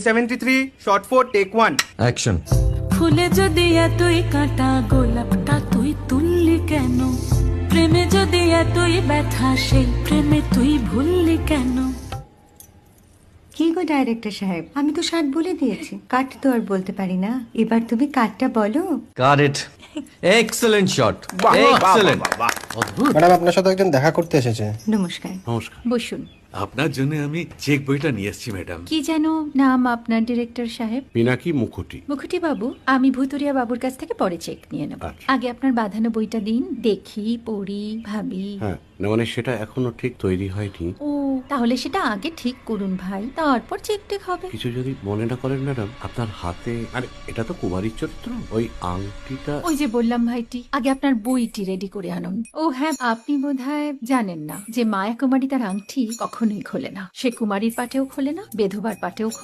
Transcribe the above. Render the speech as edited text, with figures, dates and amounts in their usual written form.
73 shot 4 take 1 action. ফুলে যদি এতই কাঁটা গোলাপটা তুই তুললি কেন? প্রেমে যদি এতই ব্যথা সেই প্রেমে তুই ভুললি কেন? কি গো ডাইরেক্টর সাহেব, আমি তো 60 বলে দিয়েছি, কাট তো আর বলতে পারি না, এবার তুমি কাটটা বলো। Got it. Excellent shot, excellent. Madam আপনার সাথে একজন দেখা করতে এসেছে। নমস্কার। নমস্কার। বসুন। আপনার জন্য আমি চেক বইটা নিয়ে এসেছি ম্যাডাম। কি যেন নাম আপনার ডিরেক্টর সাহেব? পিনাকি মুখোটি। মুখুটি বাবু, আমি ভুতুরিয়া বাবুর কাছ থেকে পরে চেক নিয়ে নেব। আচ্ছা। আগে আপনার বাঁধানো বইটা দিন, দেখি, পড়ি, ভাবি। হ্যাঁ, না মানে সেটা এখনো ঠিক তৈরি হয়নি। ও, তাহলে সেটা আগে ঠিক করুন ভাই, তারপর চেক টেক হবে। কিছু যদি মনে না করেন ম্যাডাম, আপনার হাতে, আরে এটা তো কুমারীর চরিত্র, ওই আংটিটা। ওই যে বললাম ভাইটি, আগে আপনার বইটি রেডি করে আনুন। ও হ্যাঁ, আপনি বোধহয় জানেন না যে মায়া কুমারী তার আংটি কখনোই খোলে না। সে কুমারীর পাটেও খোলে না, বেধবার পাটেও খোলে